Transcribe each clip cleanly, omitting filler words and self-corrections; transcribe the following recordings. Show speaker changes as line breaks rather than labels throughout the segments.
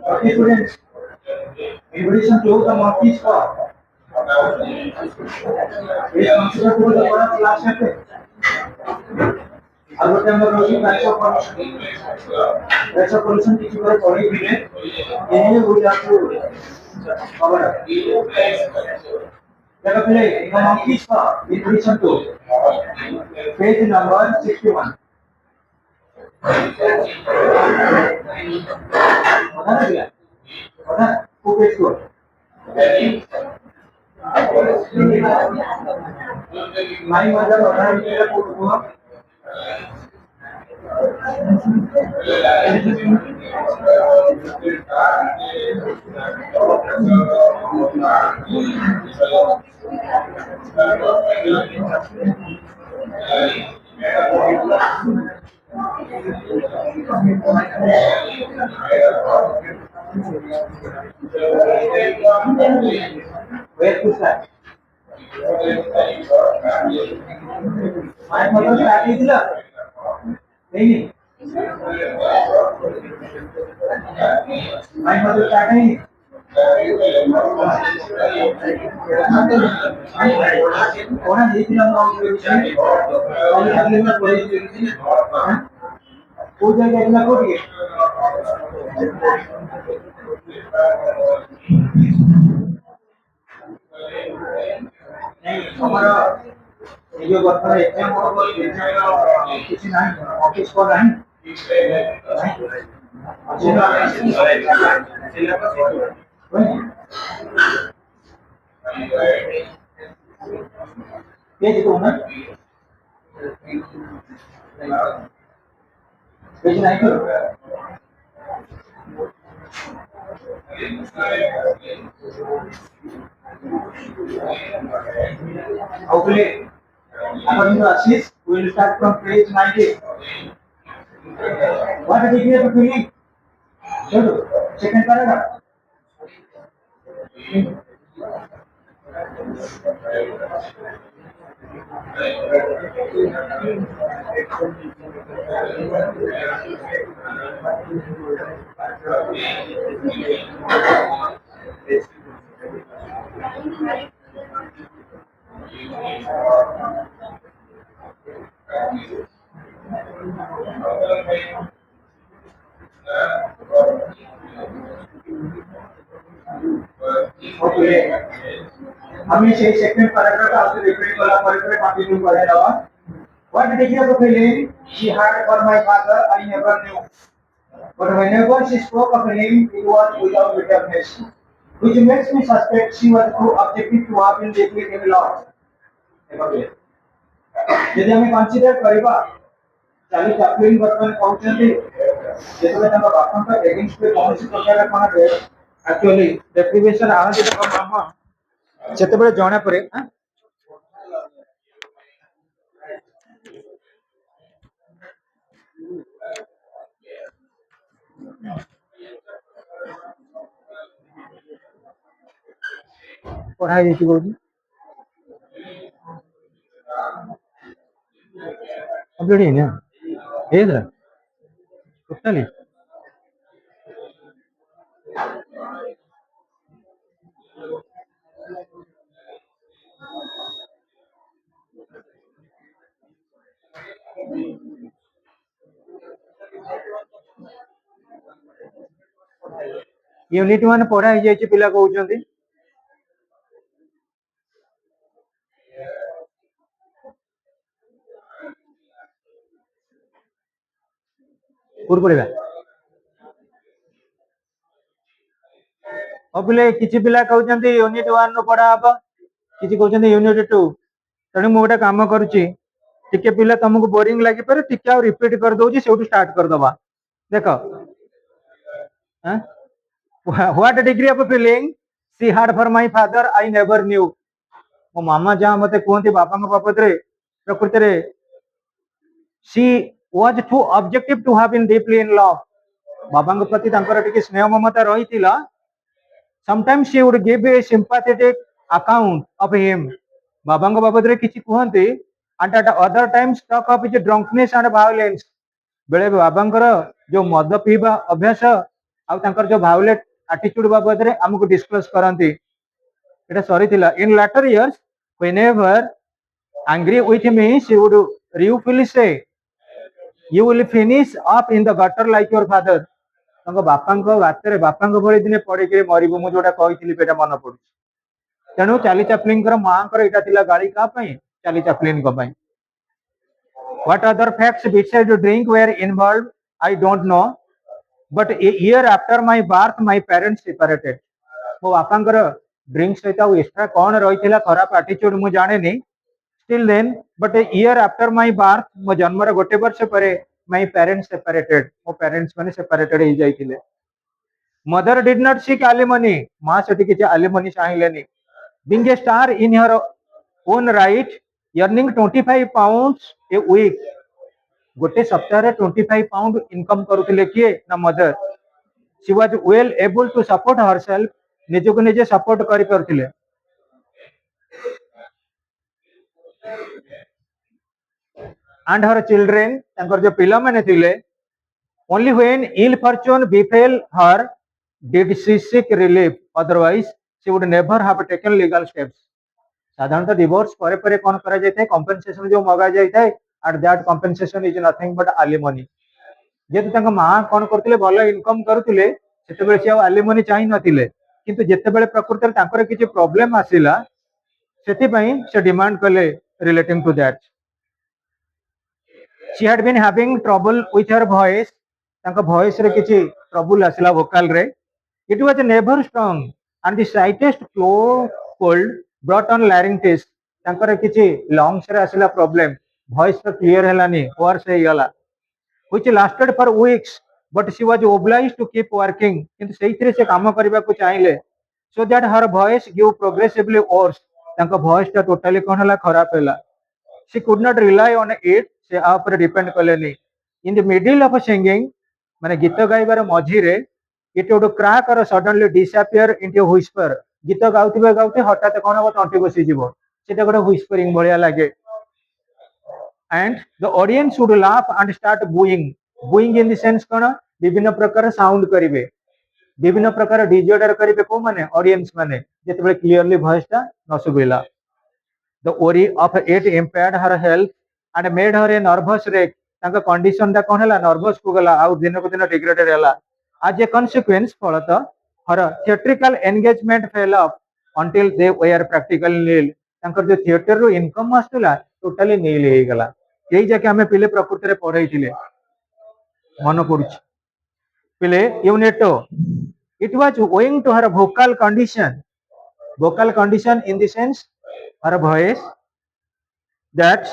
Okay, students. In relation to the monkey's paw, we consider to the first class chapter. और बच्चे हम लोग रोटी पैसा पोल्यूशन की चीज़ पर पढ़ी भी है ये हो जाती है खबर जगह पे the monkey's paw in relation to page number 61 पता है क्या पता है वो पेज को माई मदर और हर चीज़ को where to start? My mother start is la. नहीं my mother start नहीं कौन है देख रहा हूँ कौन सा अगले में कोई वो जाएगा अगला कोई नहीं हमारा ये जो वर्तमान एग्जाम और एग्जाम किसी नहीं ऑफिस को नहीं ये देखो ना पेज नहीं करो Okay, according to Ashish, we will start from page 90. What did you have to finish? Second paragraph. Okay. हमें से सेकंड पैराग्राफ आपसे रिपीट वाला पैराग्राफ कंटिन्यू करेगा What did you have to feeling she had for my father I never knew but whenever she spoke of him it was without bitterness which makes me suspect she was too objective to have been deeply in love यदि हमें consider करबा चाली Chaplin वर्तमान पहुंचते जेतबे तंका बापन का against पे कौन सी प्रकार का दे एक्चुअली डेप्रिवेशन आ जे तो मामा जेतबे जणा परे पढ़ाई देती बोली कंप्लीट है ना ಏದ್ರ ಟೋಟಲಿ यूनिट 1 पढ़ा ही जाई पिला कहउछंती पूर पढ़िबा अबले किछि पिला कहउछंती यूनिट 1 नो पढ़ा हबो किछि कहउछंती यूनिट 2 तने मो गोटा काम करूची टिके पिला तुमको बोरिंग लागि पर टिके आ रिपीट कर दोची सेउटू स्टार्ट कर दबा देखो हां what degree of feeling she had for my father I never knew मो मामा जा मते कोंती बापा को बापत रे प्रकृति रे she was too objective to have been deeply in love बाबा को प्रति तांकर टिके स्नेह ममता रहितिला sometimes she would give a sympathetic account of him बाबा को बापत रे किछि कहंती and at other times talk of his drunkenness and violence बेले बाबा जो मद पीवा अभ्यास आउ तांकर जो भायोलेट एटीट्यूड बाबद रे हमको डिस्कस करंती एटा सॉरी थिला in later years whenever angry with me she would ruefully say you will finish up in the gutter like your father तांको बापांको बातरे बापांको भଳି दिने पड़ी के मरिबो मु जोटा कहिथिली पेटा मन पडु तेणु चार्ली चैपलिन कर मां कर एटा थिला गाड़ी का पई चार्ली चैपलिन को पई what other facts besides drink were involved I don't know but a year after my birth my parents separated मो बापांकर ड्रिंक सहित एक्स्ट्रा कौन रही खराब आटीट्यूड मु जाने नहीं still then but a year after my birth मो जन्मर गोटे वर्ष पर माय पेरेंट्स सेपरेटेड मो पेरेंट्स माने सेपरेटेड हो जाइथिले mother did not seek alimony मां सेठी किछि एलिमनी चाहिलेनी being a star in her own right earning 25 pounds a week गोटे सप्ताह रे 25 पाउंड इनकम करूथिले किए ना mother she was well able to support herself निजको निजे सपोर्ट करि परथिले and her children तांकर जो पिला माने थिले only when ill fortune befell her did she seek relief otherwise she would never have taken legal steps साधारणतः डिवोर्स परे परे कोन करा जाय कंपेंसेशन जो मगा जाय थाए and that compensation is nothing but alimony जेते तांका मां कोन करथिले भलो इनकम करथिले सेते बेले से alimony चाहि नथिले किंतु जेते बेले प्रकृति रे तांकर किछि प्रॉब्लम आसिला सेति पई से डिमांड कले relating to that she had been having trouble with her voice तांका voice रे किछि trouble आसिला vocal रे it was never strong and the slightest cold brought on laryngitis तांकर किछि lungs रे आसिला problem voice तो clear हेलानी worse हे गला which lasted for weeks but she was obliged to keep working किंतु सेइथरे से काम करबा को चाहिले so that her voice grew progressively worse तांका voice ता totally कोन हला खराब हेला she could not rely on it से आप पर depend कलेनी in the middle of singing माने गीत गाइबार मझी रे it would crack or suddenly disappear into a whisper गीत गाउतिबे गाउते हठात कोन हो तंटी बसी जीवो सेटा गोटे whispering भलिया लागे and the audience would laugh and start booing in the sense कोन विभिन्न प्रकार साउंड करिवे विभिन्न प्रकार डिजॉर्डर करिवे को माने ऑडियंस माने जेतेबे क्लियरली वॉइस ता न सुबिला the worry of it impaired her health and made her a nervous wreck तांका कंडीशन ता कोन हला नर्वस को गला आ दिन को दिन डिग्रेडेड हला as a consequence फलत her theatrical engagement fell off until they were practically nil तांकर जो थिएटर रो इनकम आस्तला टोटली नील हे गला एई जाके हमें पिले प्रकृति रे पढाइथिले मन पडुछ पिले यूनिटो it was owing to her vocal condition in the sense her voice that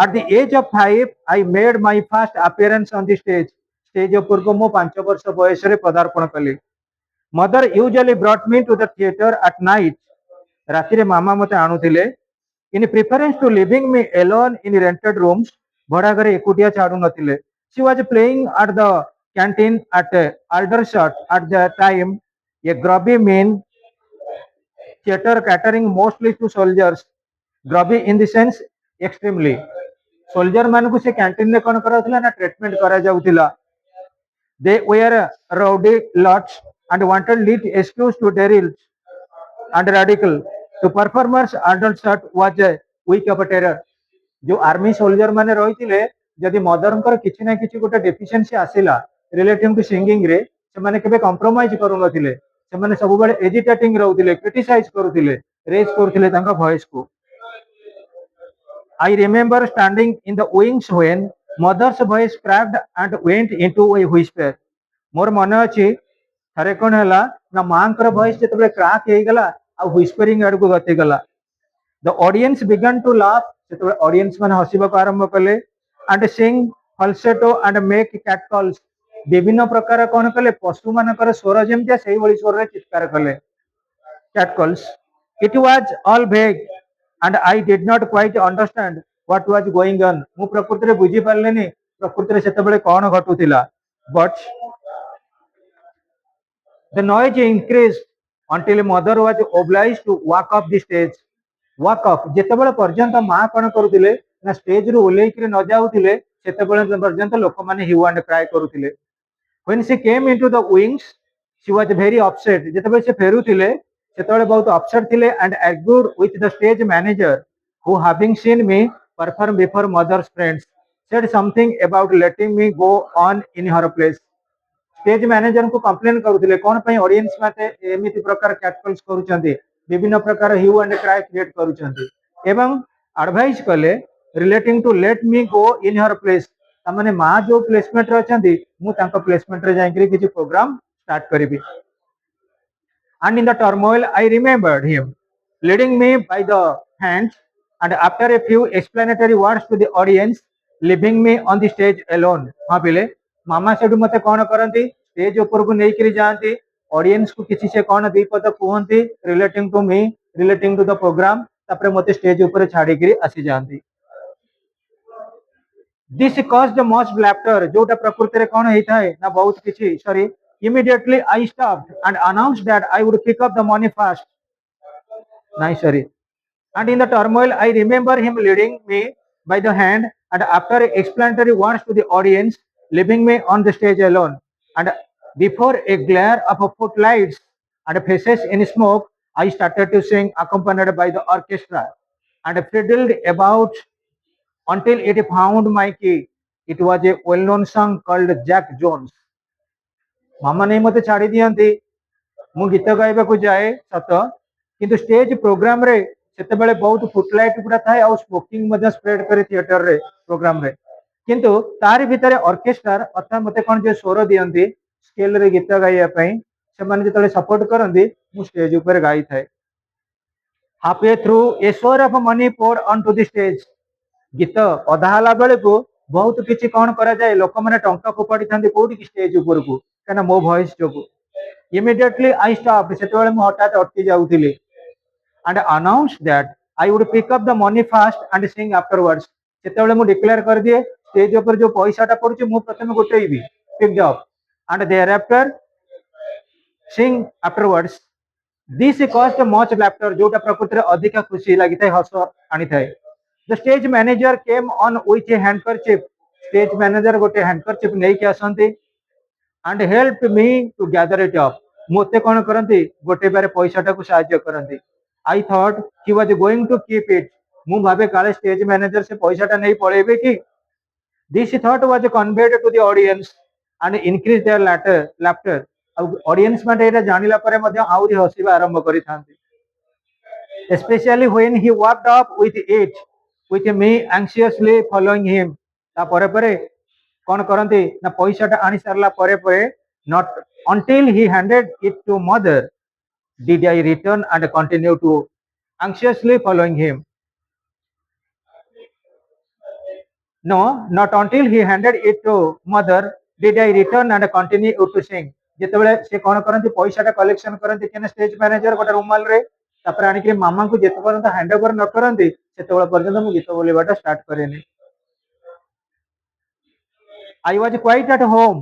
at the age of 5 I made my first appearance on the stage ऊपर को मो 5 वर्ष बयस रे पदार्पण कली mother usually brought me to the theater at night राति रे मामा मते आनुथिले in preference to leaving me alone in rented rooms भड़ा घरे एकुटिया छाडू नथिले she was playing at the canteen at Aldershot at the time a grubby mean theater catering mostly to soldiers grubby in the sense extremely soldier मान को से canteen में कोन कराउथिला ना treatment करा जाउथिला they were rowdy lots and wanted lit excuse to derils and radical to performers Aldershot was a week of terror जो army soldier माने रहिथिले जदि मदरंकर किछि ना किछि गोटे डेफिशिएंसी आसिला रिलेटिव टू सिंगिंग रे से माने केबे कॉम्प्रोमाइज करू नथिले से माने सब बेले एजिटेटिंग रहउथिले क्रिटिसाइज करूथिले रेज करूथिले तांका वॉइस को I remember standing in the wings when mother's voice cracked and went into a whisper मोर मन अछि थरे कोन हला ना मांकर वॉइस जेतबे क्रैक हे गला आ व्हिस्परिंग आड़ को गति गला the audience began to laugh जेतबे ऑडियंस माने हसिबा को आरंभ कले and sing falsetto and make cat calls विभिन्न प्रकार कोन कले पशु मानकर स्वर जेमतिया सेही भली स्वर रे चित्कार कले cat calls it was all vague and I did not quite understand what was going on मु प्रकृति रे बुझी पारलेनी प्रकृति रे सेतबेले कोन घटुतिला but the noise increased until mother was obliged to walk off the stage walk off जेतेबेले पर्यंत मां कोन करूतिले ना stage रो ओलेई कि न जाउतिले सेतेबेले पर्यंत लोक माने ह्यू एंड क्राई करूतिले when she came into the wings she was very upset ଯେତେବେଳେ ସେ ଫେରୁଥିଲେ ସେତେବେଳେ ବହୁତ upset ଥିଲେ and argued with the stage manager who having seen me perform before mother's friends said something about letting me go on in her place. Stage manager को complain करुले कौन पे audience माते एमिति प्रकार कैटकल्स करूछंती विभिन्न प्रकार ह्यू एंड क्राई क्रिएट करूछंती एवं एडवाइस कले relating to let me go in her place तमने मा जो प्लेसमेंट रे अछंती मु तांको प्लेसमेंट रे जाईकरी किछि प्रोग्राम स्टार्ट करिबी and in the turmoil I remembered him leading me by the hands and after a few explanatory words to the audience leaving me on the stage alone हाँ पिले मामा सेठू मते कौन करंती स्टेज ऊपर को नहीं करी जाती ऑडियंस को किसी से कौन दी पद कहती relating to me relating to the program तापर मते स्टेज ऊपर छाड़ी करी आसी जाती दिस caused much laughter जोटा प्रकृति रे कौन होता है ना बहुत किछि sorry immediately I stopped and announced that I would pick up the money fast nice sorry and in the turmoil I remember him leading me by the hand and after explanatory words to the audience leaving me on the stage alone and before a glare of footlights and faces in smoke I started to sing accompanied by the orchestra and fiddled about until it found my key. It was a well-known song called Jack Jones. मामा नहीं मते छाड़ी दियंती मु गीत गाइबा को जाए सत किंतु stage programme रे सेते बेले बहुत फुटलाइट पूरा थाए और स्मोकिंग मध्य स्प्रेड करे थिएटर रे प्रोग्राम रे किंतु तारि भितरे ऑर्केस्ट्रा अथा मते कोन जे स्वर दियंती स्केल रे गीत गाइया पई से माने जेतले सपोर्ट करंती मु स्टेज ऊपर गाई थाए halfway through a shower of money poured onto the stage गीत अधा हला बेले को बहुत किछि कोन करा जाय लोक माने टंका फोपाडी थांती कोठी की स्टेज ऊपर को कना मो वॉइस जोगु immediately I stopped सेतेबेले मु हटात अटकी जाउथिली and announced that I would pick up the money fast and sing afterwards सेतेबेले मु डिक्लेयर कर दिए स्टेज ऊपर जो पैसाटा पड़ुची मु प्रथमे गोटेइबी pick up and thereafter sing afterwards this caused much laughter जोटा प्रकृति रे अधिक खुशी लागि थाए हस आनी थाए the stage manager came on with a handkerchief stage manager गोटे handkerchief नै के आसंती and helped me to gather it up मोते कोन करंती गोटे बारे पैसाटा को सहायता करंती I thought he was going to keep it मु भाबे काले स्टेज मैनेजर से पैसाटा नै पळेबे की this thought was conveyed to the audience and increased their laughter audience माटे एटा जानिला परे मध्ये आउरी हसिबा आरंभ करि थांती especially when he walked up with it with me anxiously following him ता परे परे कोन करंती ना पैसाटा आनी सरला परे परे not until he handed it to mother did I return and continue to anxiously following him no not until he handed it to mother did I return and continue to sing जेतेबेले से कोन करंती पैसाटा collection करंती केने stage manager गोटे रुमाल रे तापर आनी के मामा को जेते पर्यंत हैंड ओवर न करंती सेतेबेले पर्यंत मु गीत बोलिबाटा स्टार्ट करेनी I was quite at home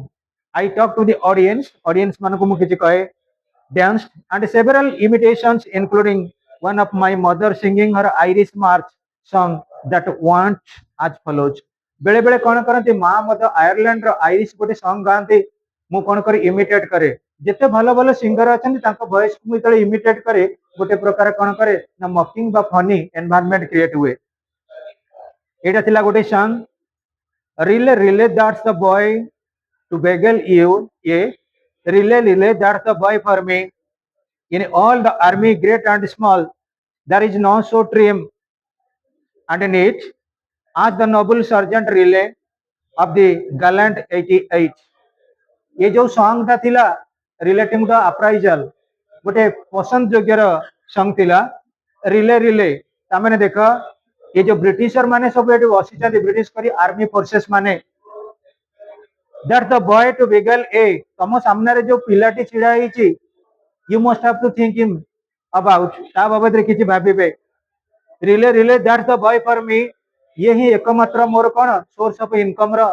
I talked to the audience मान को मु किछि कहे danced and several imitations including one of my mother singing her Irish march song that went as follows बेले बेले कोन करंती मां मत आयरलैंड रो आयरिश गोटे सॉन्ग गांती मु कोन करे इमिटेट करे जेते भलो भलो सिंगर अछन तांको वॉइस को मितले इमिटेट करे गोटे प्रकार कोन करे ना मॉकिंग बा फनी एनवायरनमेंट क्रिएट हुए एटा थिला गोटे song really really that's the boy to beguile you ये really really that's the boy for me in all the army great and small there is no so trim and neat as the noble sergeant relay of the gallant 88 ये जो song था थिला relating the appraisal गोटे पसंद योग्य song थिला relay relay तामेने देखो ये जो ब्रिटिशर माने सब एटी बसी छथि ब्रिटिश करी आर्मी फोर्सेस माने that the boy to bugle ए तम सामने रे जो पिलाटी छिड़ा हिची you must have to think him about ता बाबत रे किछि भाबिबे really really that the boy for me ये ही एकमात्र मोर कोन सोर्स ऑफ इनकम रो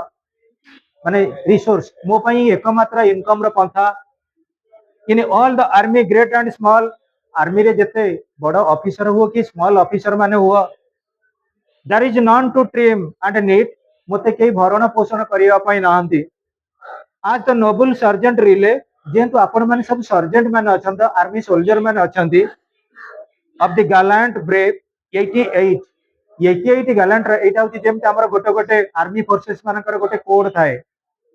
माने रिसोर्स मो पई एकमात्र इनकम रो पंथा in all the army great and small army रे जते बड़ ऑफिसर हो कि स्मॉल ऑफिसर माने हुआ there is none to trim and neat मते केही भरण पोषण करिया पई नाहंती आज द नोबल सर्जेंट रिले जेहेतु आपण मैंने सब सर्जेंट मैंने अच्छा आर्मी सोल्जर मैंने अच्छा of the gallant brave 88 88 gallant एटा होची जेमते हमर गोटे गोटे आर्मी फोर्सेस मानकर गोटे कोड थाए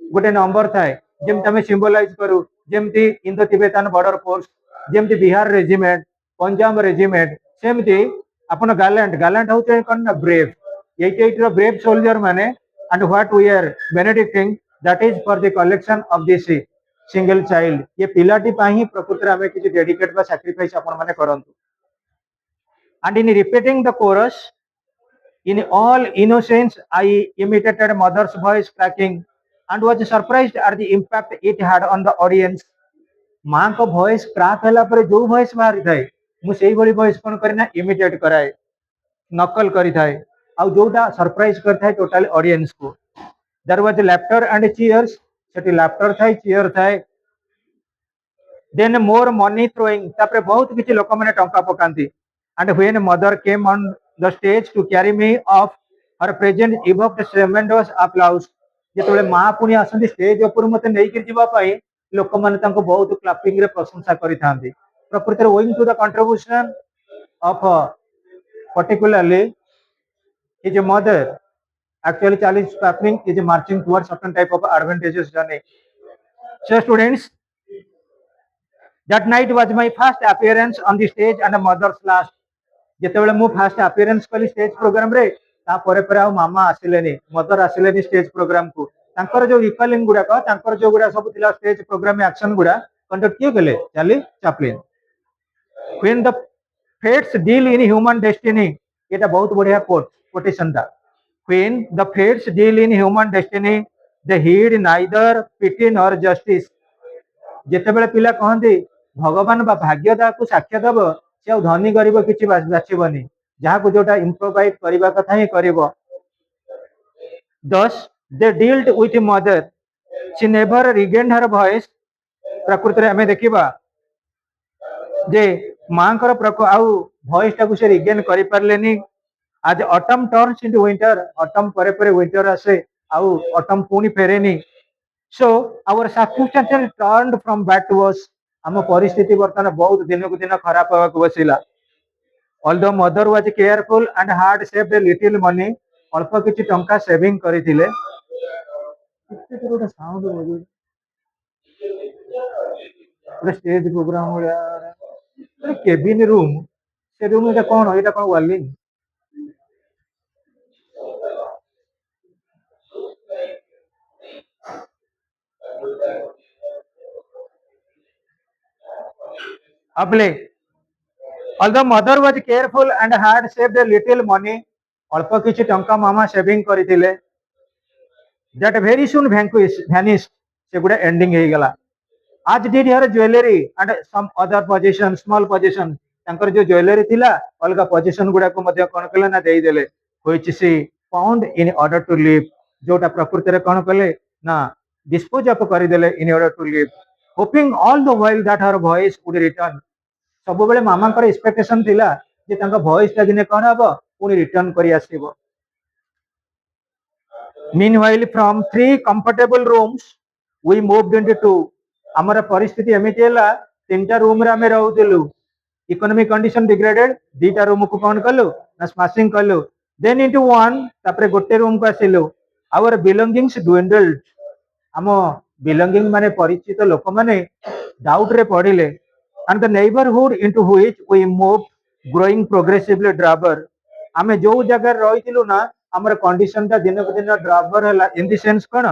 गोटे नंबर थाए जेमते हमें सिंबलाइज करू जेमती इंडो तिब्बतन बॉर्डर फोर्स जेमती बिहार रेजिमेंट पंजाब रेजिमेंट सेमती अपन gallant gallant होचे कोन ब्रेव 88 रो ब्रेव सोल्जर माने and what we are benedicting that is for the collection of this single child ये पिलाटी पाही प्रकृति हमें किछि डेडिकेट बा सैक्रिफाइस अपन माने करंतु and in repeating the chorus in all innocence I imitated mother's voice cracking and was surprised at the impact it had on the audience मां को वॉइस क्रैक होला पर जो वॉइस बाहरी थाए मु सेही भली वॉइस कोन करना इमिटेट कराए नकल करी थाए आ जोटा सरप्राइज करथाय टोटल ऑडियंस को there was laughter and cheers सेठी लाफ्टर थाए चीयर थाए देन मोर मनी थ्रोइंग तापरे बहुत किछि लोक माने टंका पकांती and when mother came on the stage to carry me off her presence evoked tremendous applause जेतबेले मां पुनी आसंती स्टेज ऊपर मते नै कि जीवा पाई लोक माने तांको बहुत क्लैपिंग रे प्रशंसा करि थांती प्रकृति रे owing to the contribution of particularly his mother actually Charlie Chaplin is marching towards certain type of advantageous journey. So students, that night was my first appearance on the stage and mother's last. ଯେତେବେଳେ ମୁଁ first appearance କଲି stage programme ରେ ତାପରେ ପରେ ଆଉ ମାମା ଆସିଲେନି ମଦର ଆସିଲେନି stage programme କୁ ତାଙ୍କର ଯୋଉ ରିକଲିଂ ଗୁଡାକ ତାଙ୍କର ଯୋଉ ଗୁଡା ସବୁ ଥିଲା ଷ୍ଟେଜ ପ୍ରୋଗ୍ରାମ ଆକ୍ସନ ଗୁଡା କଣ୍ଡକ୍ଟ କିଏ କଲେ Charlie ଚାପ୍ଲିନ when the fates deal in human destiny এটা ବହୁତ ବଢିଆ କୋଟେସନ ଟା when the fates deal in human destiny they heed neither pity nor justice ଯେତେବେଳେ ପିଲା କହନ୍ତି ଭଗବାନ ବା ଭାଗ୍ୟ ତାକୁ ସାକ୍ଷ୍ୟ ଦବ से धनी गरीब किसी बाछबनी जहाँ को जोटा इम्प्रोवाइज करने कथा ही करिवो thus they dealt with mother she never regained her voice प्रकृति रे हमें देखिबा जे मां कर आउ वॉइस टाकू से रिगेन करि परलेनी आज autumn turns into winter autumn परे परे विंटर आसे आउ ऑटम पुनी फेरेनी so our circumstances turned from bad to worse आम परिस्थिति बर्तमान बहुत दिन को दिन खराब होगा बसला although mother was careful and had saved a little money अल्प किछि टंका सेविंग करिथिले sound stage programme cabin room से रूम एटा कोन वार्लिंग अबले although mother was careful and had saved a little money अल्प किछि टंका मामा saving करिथिले that very soon vanished से गुडा एंडिंग हे गला आज did her jewelry and some other possession small possession तांकर जो ज्वेलरी थिला अलगा पोजीशन गुडा को मध्ये कोन कले ना देई देले which she found in order to live जोटा प्रकृति रे कोन कले ना डिस्पोज अप करि देले in order to live hoping all the while that her voice would return सब बेले मामा कर एक्सपेक्टेशन थिला जे तांका वॉइस ता दिने कोन हबो पुनी रिटर्न करी आसीबो meanwhile from 3 comfortable rooms we moved into 2 हमर परिस्थिति एमिति हला तीनटा रूम रे हमें रहउतिलु इकोनॉमिक कंडीशन डिग्रेडेड दीटा रूम को कोन कलु ना स्मैशिंग कलु देन इनटू वन तापरे गोटे रूम को आसिलु आवर बिलोंगिंग्स ड्विंडल्ड हम बिलोंगिंग माने परिचित लोक माने डाउट रे पडिले and the neighborhood into which we moved growing progressively drabber आमे जो जगह रहितिलु ना हमर कंडीशन ता दिन को दिन ड्राबर हला इन द सेंस कोन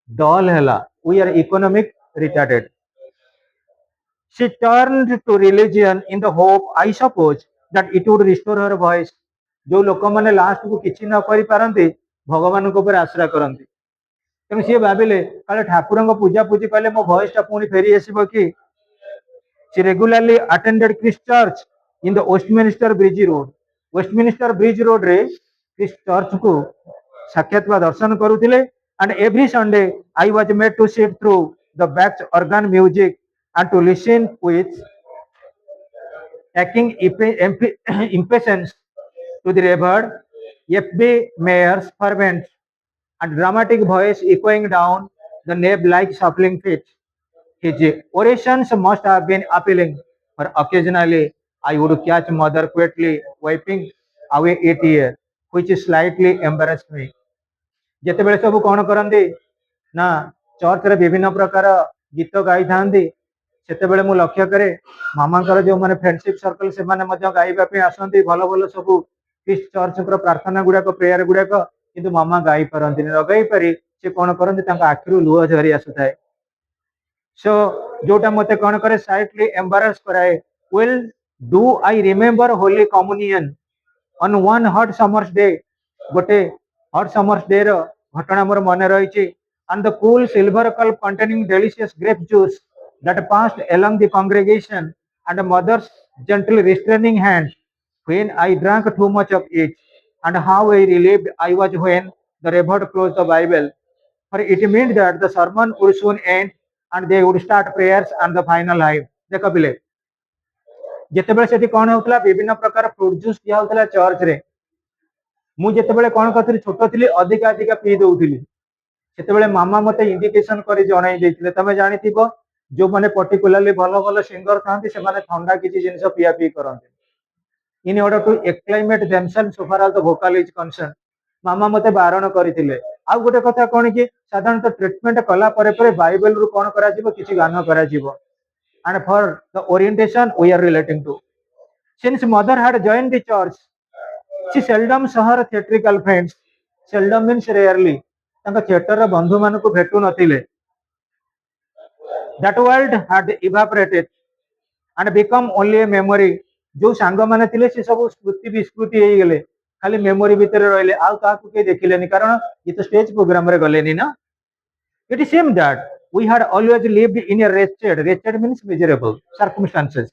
डल हला we are economic retarded she turned to religion in the hope I suppose that it would restore her voice जो लोक माने लास्ट को किछि न करि पारंती भगवान को ऊपर आश्रय करंती तेनु से भाबिले काले ठाकुर को पूजा पूजी कले मो वॉइस ता पुनी फेरी आसीबो कि She regularly attended Christ Church in the Westminster Bridge Road. Westminster Bridge Road रे Christ Church को साक्षात दर्शन करुथिले and every Sunday I was made to sit through the back organ music and to listen with taking impatience to the Reverend F.B. Mayer's fervent and dramatic voice echoing down the nave like shuffling feet. His orations must have been appealing, but occasionally I would catch mother quietly wiping away a tear, which slightly embarrassed me. ଯେତେବେଳେ ସବୁ କଣ କରନ୍ତି ନା ଚର୍ଚ୍ଚରେ ବିଭିନ୍ନ ପ୍ରକାର ଗୀତ ଗାଇଥାନ୍ତି, ସେତେବେଳେ ମୁଁ ଲକ୍ଷ୍ୟ କରେ ମାମାଙ୍କର ଯୋଉମାନେ ଫ୍ରେଣ୍ଡସିପ ସର୍କଲ ସେମାନେ ମଧ୍ୟ ଗାଇବା ପାଇଁ ଆସନ୍ତି ଭଲ ଭଲ ସବୁ ଖ୍ରୀଷ୍ଟ ଚର୍ଚ୍ଚଙ୍କର ପ୍ରାର୍ଥନା ଗୁଡାକ ପ୍ରେୟାର ଗୁଡାକ, କିନ୍ତୁ ମାମା ଗାଇ ପାରନ୍ତିନି। ନ ଗାଇ ପାରି ସେ କଣ କରନ୍ତି ତାଙ୍କ ଆଖିରୁ ଲୁହ ଝରି ଆସୁଥାଏ। ସୋ ଯୋଉଟା ମତେ କଣ କରେ ସାଇଟଲି ଏମ୍ବାରାସ କରାଏ। Well do I remember holy communion on one hot summer's day. ଗୋଟେ ହଟ୍ ସମର୍ସ ଡେ ର ଘଟଣା ମୋର ମନେ ରହିଛି। And the cool silver cup containing delicious grape juice that passed along the congregation, and mother's gently restraining hand when I drank too much of it, and how I relieved I was when the reverend closed the Bible, for it meant that the sermon would soon end and they would start prayers and the final hymn. ଦେଖ ପିଲେ, ଯେତେବେଳେ ସେଠି କଣ ହଉଥିଲା ବିଭିନ୍ନ ପ୍ରକାର fruit juice ଦିଆ ହଉଥିଲା ଚର୍ଚ୍ଚରେ, ମୁଁ ଯେତେବେଳେ କଣ କରୁଥିଲି ଛୋଟ ଥିଲି ଅଧିକା ଅଧିକା ପିଇ ଦଉଥିଲି। ସେତେବେଳେ ମାମା ମତେ ଇଣ୍ଡିକେସନ କରି ଜଣାଇ ଦେଇଥିଲେ, ତମେ ଜାଣିଥିବ ଯୋଉମାନେ ପର୍ଟିକୁଲାରଲି ଭଲ ଭଲ ସିଙ୍ଗର ଥାନ୍ତି ସେମାନେ ଥଣ୍ଡା କିଛି ଜିନିଷ ପିଆ ପିଇ କରନ୍ତି in order to acclimate themselves so far as the vocal is concerned। ମାମା ମତେ ବାରଣ କରିଥିଲେ। ଆଉ ଗୋଟେ କଥା କଣ କି ସାଧାରଣତଃ ଟ୍ରିଟମେଣ୍ଟ କଲା ପରେ ପରେ ବାଇବେଲ ରୁ କଣ କରାଯିବ କିଛି ଗାନ କରାଯିବ। and for the orientation we are relating to, since mother had joined the church, she seldom saw her theatrical friends। seldom means rarely, ତାଙ୍କ ଥିଏଟରର ବନ୍ଧୁ ମାନଙ୍କୁ ଭେଟୁ ନଥିଲେ। that world had evaporated and become only a memory। ଯୋଉ ସାଙ୍ଗମାନେ ଥିଲେ ସେ ସବୁ ସ୍ମୃତି ବିସ୍ମୃତି ହେଇଗଲେ, ଖାଲି ମେମୋରି ଭିତରେ ରହିଲେ, ଆଉ କାହାକୁ କେହି ଦେଖିଲେନି, କାରଣ ଇଏ ତ ଷ୍ଟେଜ ପ୍ରୋଗ୍ରାମରେ ଗଲେନି ନା। It seemed that we had always lived in a wretched means miserable circumstances।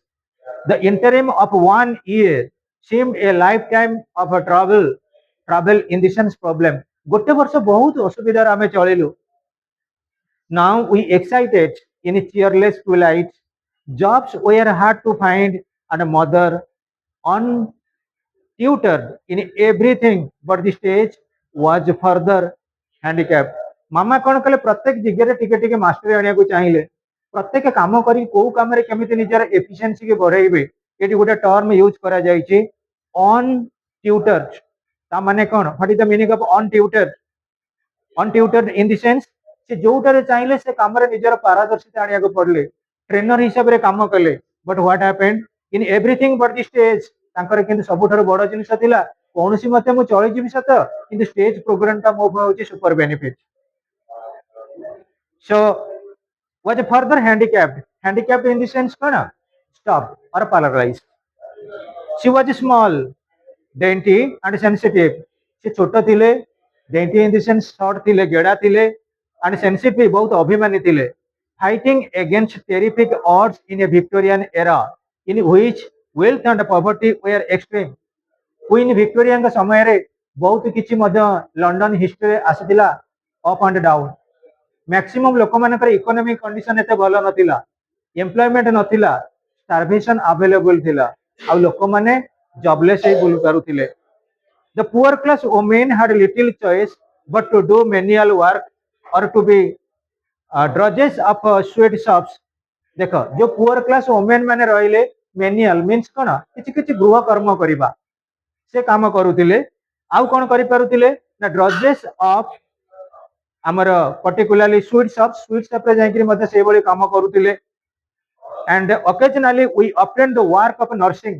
the interim of 1 year seemed a lifetime of a trouble in the sense problem। ଗୋଟେ ବର୍ଷ ବହୁତ ଅସୁବିଧାରେ ଆମେ ଚଳିଲୁ। now we excited in cheerless twilight, jobs were hard to find, and mother untutored in everything but the stage was further handicapped। ମାମା କଣ କଲେ ପ୍ରତ୍ୟେକ ଜାଗାରେ ଟିକେ ଟିକେ ମାଷ୍ଟର ଆଣିବାକୁ ଚାହିଁଲେ। ପ୍ରତ୍ୟେକ କାମ କରି କୋଉ କାମରେ କେମିତି ନିଜର ଏଫିସିଏନ୍ସି କି ବଢେଇବେ, ଏଠି ଗୋଟେ ଟର୍ମ ୟୁଜ କରାଯାଇଛି untutored। ତା ମାନେ କଣ, what is the meaning of untutored? untutored in the sense ସେ ଯୋଉଟାରେ ଚାହିଁଲେ ସେ କାମରେ ନିଜର ପାରଦର୍ଶିତା ଆଣିବାକୁ ପଡିଲେ, ଟ୍ରେନର ହିସାବରେ କାମ କଲେ। But what happened in everything but the stage, ତାଙ୍କର କିନ୍ତୁ ସବୁଠାରୁ ବଡ ଜିନିଷ ଥିଲା କୌଣସି ମତେ ମୁଁ ଚଳିଯିବି ସତ, କିନ୍ତୁ ଷ୍ଟେଜ ପ୍ରୋଗ୍ରାମଟା ମୋ ପାଇଁ ହଉଛି super benefit. So was further handicapped in the sense କଣ, stopped or paralyzed। she was small, dainty and sensitive। ସେ ଛୋଟ ଥିଲେ, dainty in the sense short ଥିଲେ, ଗେଡା ଥିଲେ, and sensitive ବହୁତ ଅଭିମାନୀ ଥିଲେ। fighting against terrific odds in a Victorian era in which wealth and poverty were extreme। Queen ଭିକ୍ଟୋରିଆଙ୍କ ସମୟରେ ବହୁତ କିଛି ମଧ୍ୟ ଲଣ୍ଡନ ହିଷ୍ଟ୍ରିରେ ଆସିଥିଲା ଅପ୍ ଆଣ୍ଡ ଡାଉନ୍। ମ୍ୟାକ୍ସିମମ୍ ଲୋକମାନଙ୍କର ଇକୋନୋମିକ କଣ୍ଡିସନ ଏତେ ଭଲ ନଥିଲା, ଏମ୍ପ୍ଲୟମେଣ୍ଟ ନଥିଲା, ଷ୍ଟାର୍ଭେସନ ଆଭେଲେବୁଲ ଥିଲା, ଆଉ ଲୋକମାନେ ଜବଲେସ୍ ହେଇ ବୁଲି ପାରୁଥିଲେ। The poor class women had little choice but to do menial work or to be drudges of sweat shops। ଦେଖ ଯୋଉ ପୁଅର କ୍ଲାସ ଓମେନ ମାନେ ରହିଲେ, ମେନିଆଲ ମିନ୍ସ କଣ, କିଛି କିଛି ଗୃହ କର୍ମ କରିବା, ସେ କାମ କରୁଥିଲେ। ଆଉ କଣ କରିପାରୁଥିଲେ ନା ଡ୍ରଜେସ୍ ଅଫ ଆମର ପର୍ଟିକୁଲାରଲି ସୁଇଟ୍ ସପରେ ଯାଇକିରି ମଧ୍ୟ ସେଇଭଳି କାମ କରୁଥିଲେ। and occasionally we obtained the work of nursing।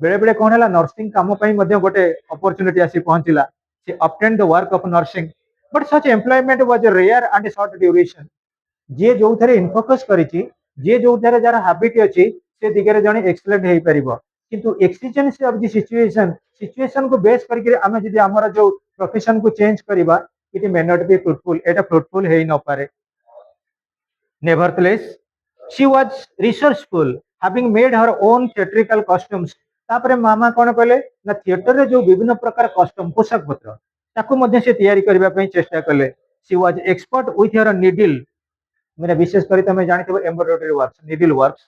ବେଳେ ବେଳେ କଣ ହେଲା ନର୍ସିଂ କାମ ପାଇଁ ମଧ୍ୟ ଗୋଟେ ଅପରଚୁନିଟି ଆସି ପହଞ୍ଚିଲା, ସେ obtained the work of nursing but such employment was rare and short duration। ଯିଏ ଯୋଉଥିରେ ଇନଫୋକସ କରିଛି, ଯିଏ ଯୋଉଥିରେ ଯାହାର ହାବିଟ ଅଛି, ସେ ଦିଗରେ ଜଣେ ଏକ୍ସଲେଣ୍ଟ ହେଇପାରିବ। କିନ୍ତୁ ଏକ୍ସିଜେନ୍ସି ଅଫ ଦି ସିଚୁଏସନ କୁ ବେସ୍ କରିକି ଆମେ ଯଦି ଆମର ଯୋଉ ପ୍ରଫେସନ କୁ ଚେଞ୍ଜ କରିବା, ଇଟ୍ ମେ ନଟ୍ ବି ଫ୍ରୁଟଫୁଲ, ଏଟା ଫ୍ରୁଟଫୁଲ ହେଇ ନପାରେ। nevertheless she was resourceful, having made her own theatrical costumes। ତାପରେ ମାମା କଣ କଲେ ନା ଥିଏଟରରେ ଯୋଉ ବିଭିନ୍ନ ପ୍ରକାର କଷ୍ଟମ ପୋଷାକ ପତ୍ର ତାକୁ ମଧ୍ୟ ସେ ତିଆରି କରିବା ପାଇଁ ଚେଷ୍ଟା କଲେ। she was expert with her needle, ମାନେ ବିଶେଷ କରି ତମେ ଜାଣିଥିବ embroidery work, needle work,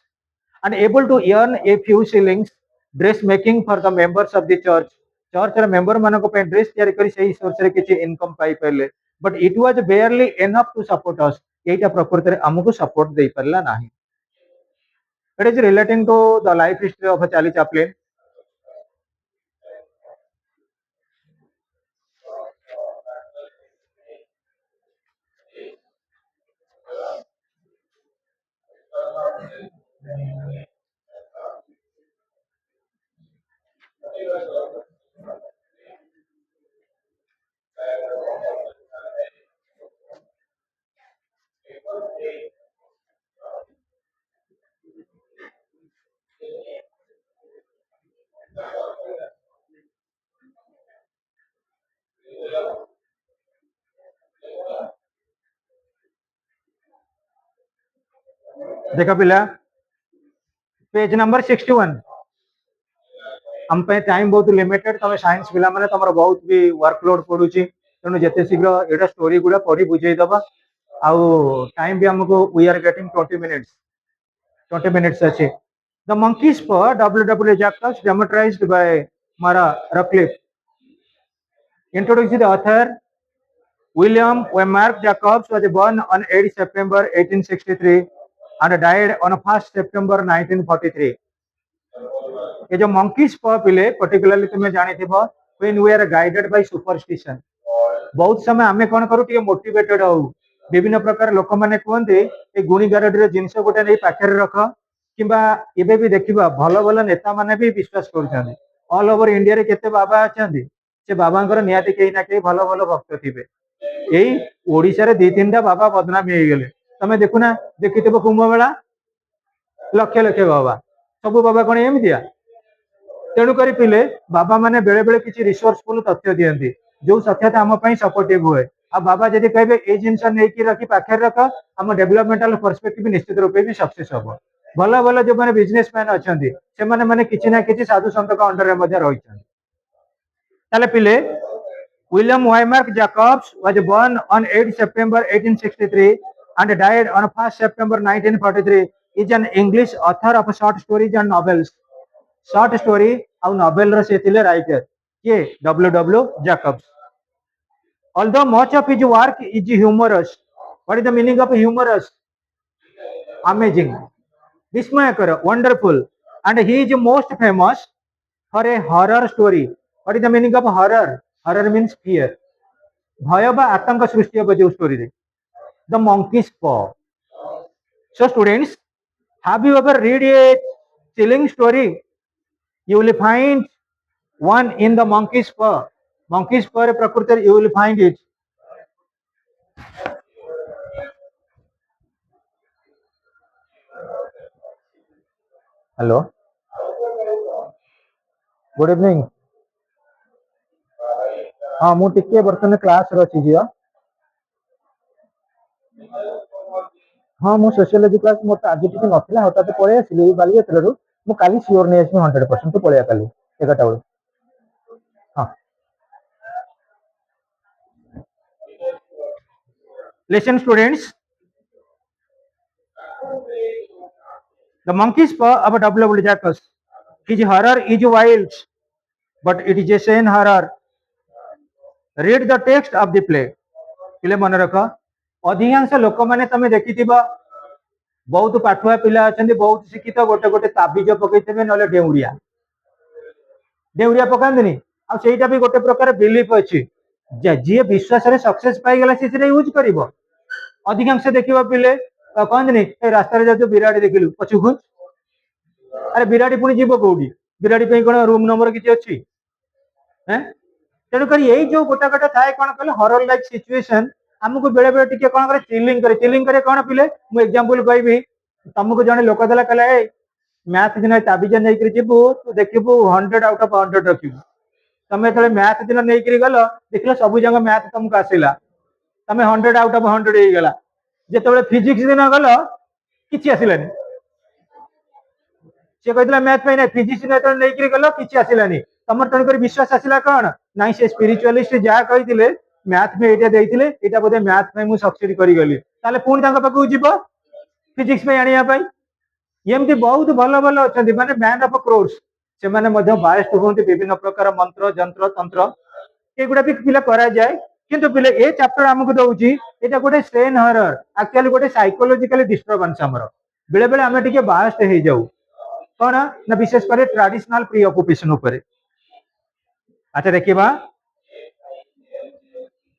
and able to earn a few shillings dress making for the members of the church। ଚର୍ଚ୍ଚର ମେମ୍ବର ମାନଙ୍କ ପାଇଁ ଡ୍ରେସ ତିଆରି କରି ସେଇ ସୋର୍ସରେ କିଛି ଇନକମ ପାଇପାରିଲେ। but it was barely enough to support us। एटा प्रकृति रे हमको सपोर्ट दे परला नाही. It is relating to the life history of Charlie Chaplin. देखा पिला पेज नंबर 61. हम पे टाइम बहुत लिमिटेड. तमे साइंस पिला माने तमरो बहुत भी वर्कलोड पडुची तेनु जते शीघ्र एटा स्टोरी गुडा पढी बुझेई दबा. आउ टाइम भी हमको वी आर गेटिंग 20 minutes अच्छे. The monkeys paw W.W. Jacobs dramatized by Mara Radcliffe. Introducing the author, William Waymark Jacobs was born on 8 September 1863 and died on 1 September 1943. ये जो monkeys paw पिले particularly तुम्हें जानी थी बा when we are guided by superstition. बहुत समय आमे कौन करू टिके मोटिवेटेड हो विभिन्न प्रकार लोक माने कहते ए गुणी गारडी जिनस गोटे नहीं पाखे रख किंबा एबे भी देखिबा भलो भलो नेता माने भी विश्वास करूछन. ऑल ओवर इंडिया रे केते बाबा अछंदी से बाबांकर नियाति केही ना केही भलो भलो भक्त थिबे. एई ओडिसा रे दी तीनटा बाबा बदनामी हे गेले. तमे देखु ना देखितबो कुंभ मेला लक्ष लक्ष बाबा सब बाबा कोन एमितिया. तेणु करी पिले बाबा माने बेले बेले किछि रिसोर्सफुल तथ्य दियंती जो सत्यता हम पई सपोर्टिव हुए. आ बाबा जदि कहबे ए जिंस नै कि रखी पाखे रख हम डेवलपमेंटल पर्सपेक्टिव निश्चित रूपे भी सक्सेस हबो. भलो भलो जो माने बिजनेसमैन अछंती से माने माने किछि ना किछि साधु संत का अंडर रे मध्ये रहिछन. ताले पिले William Waymark Jacobs was born on 8 September 1863 and died on 1 September 1943. Is an English author of short stories and novels. Short story और novel रे से थिले राइटर के W.W. Jacobs. Although much of his work is humorous, what is the meaning of humorous? Amazing, Vismayakara, wonderful, and he is most famous for a horror story. What is the meaning of horror? Horror means fear. भय बा आतंक सृष्टि हो जो story रे. The monkey's paw. So students, have you ever read a chilling story? You will find one in the monkey's paw. Monkey's paw prakriti you will find it. Hello. Good evening. हाँ मु टिके बर्तन class रे अछि जियो. हाँ मु sociology class मोर आज टिके नथिला हटाते पळे आसिली बाली एतलरु मु काली श्योर नै आसी 100% तो पळे काली 11टा बेल. हाँ listen students, the monkey's paw of W.W. Jacobs. His horror is wild, but it is a sane horror. Read the text of the play. पिले मन रख अधिकांश लोक माने तमे देखिथिबा बहुत पाठुआ पिला अछंदी बहुत शिक्षित गोटे गोटे ताबिज पकैथिबे नले डेउरिया डेउरिया पकांदनी आ सेटा भी गोटे प्रकार बिलीफ अछि जे विश्वास रे सक्सेस पाई गेला से यूज करिवो. अधिकांश देखिबा पिले कहंदनी ए रास्ता रे जातो बिराडी देखिलु पछु खुंच अरे बिराडी पुनी जीवो कोडी बिराडी पे कोन रूम नंबर किछि अछि हैं. तेणु करी यही जो गोटा गोटा थाए कौन कहले हॉरर लाइक सिचुएशन हमको बेले बेले टिके कौन करे चिलिंग करे कौन पिले मु एग्जांपल कहबी तुमको जने लोक देला कहले ए मैथ दिन ताबिज नै करी जीवु तू देखिबु 100 आउट ऑफ 100 रखिबु. तमे थले मैथ दिन नै करी गलो देखलो सब जंग मैथ तुमको आसीला तमे 100 आउट ऑफ 100 हे गेला. जेतबे फिजिक्स दिन गलो किछि आसीलानी से कहला मैथ पे नै फिजिक्स नै तो नै करी गलो किछि आसीलानी तमर तन कर विश्वास आसिला कौन नाइ से स्पिरिचुअलिस्ट जा कहिथिले मैथ में एटा देइथिले एटा बोधे मैथ में मु सक्सेस करी गली ताले पुणी तांका पाकू जीवो फिजिक्स में आनिया पाई. एमती बहुत भल भल अछंती माने मैन ऑफ क्रोर्स से माने मध्य बायस्ड होंती विभिन्न प्रकार मंत्र जंत्र तंत्र एगुडा भी पिला करा जाए किंतु पिले ए चैप्टर हमको दउची एटा गोटे स्ट्रेन हॉरर एक्चुअली गोटे साइकोलॉजिकल डिस्टर्बेंस हमरो बेले बेले हमें टिके बास्ट हे जाऊ कोन ना विशेष करे ट्रेडिशनल प्री ऑक्युपेशन ऊपर अच्छा देखिबा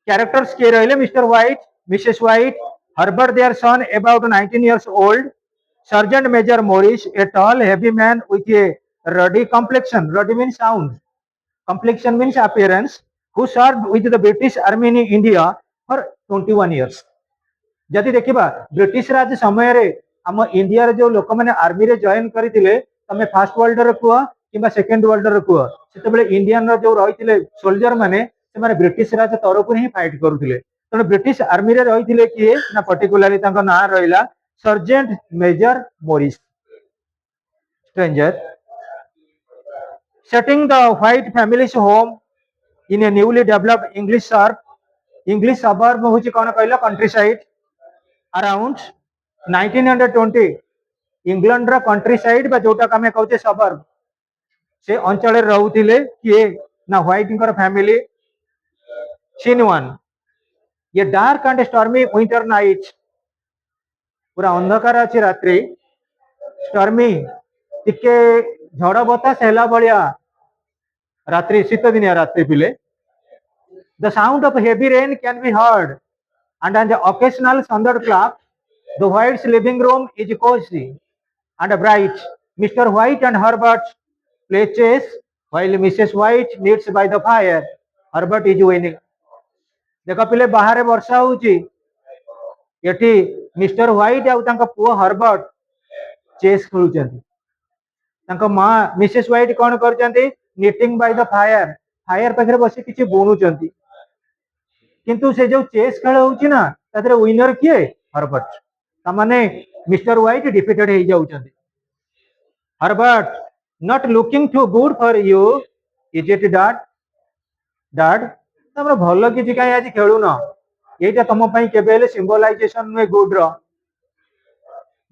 कैरेक्टर्स के रहिले mister White Mrs White Herbert their son about 19 years old sergeant major Morris a tall heavy man with a ruddy complexion ruddy means sound complexion means appearance who served with the British Army in India for 21 years जदि देखिबा British राज समय रे हम India रे जो लोक माने army रे जॉइन करितिले तमे फर्स्ट वर्ल्ड रे कुआ किबा सेकंड वर्ल्ड रे कुआ सेते बेले इंडियन रो जो रहितिले सोल्जर माने से माने ब्रिटिश राज तरफ ही फाइट करूतिले तने ब्रिटिश आर्मी रे रहितिले किए ना पर्टिकुलरली तांको ना रहिला sergeant major Morris stranger setting the white family's home in a newly developed English suburb होची कोन कहला countryside around 1920 इंग्लैंड रा countryside बा जोटा कमे कहउचे suburb से अंचल रे रहउतिले किए ना व्हाइट इंकर फैमिली सीन 1 ये dark and stormy winter night पूरा अंधकार अछि रात्रि स्टॉर्मी टिके झड़ बतास हैला बलिया रात्रि शीत दिनिया रात्रि पिले the sound of heavy rain can be heard and an occasional thunderclap the white's living room is cozy and bright Mr. White and Herbert play chess while Mrs. White knits by the fire Herbert is winning देखो पिले बाहर वर्षा होची एठी mister white आउ तांका पुओ Herbert chess खेलुचंती तांका मां मिसेस व्हाइट कोन करचंती knitting by the fire fire पाखरे बसी किछि बुनुचंती किंतु से जो चेस खेल होची ना तादरे विनर किए हर्बर्ट ता माने मिस्टर व्हाइट डिफीटेड हे जाउचंती Herbert not looking too good for you is it dad तमरो भलो किछि काई आज खेलु न एटा तम पई केबे हेले सिंबलाइजेशन में good row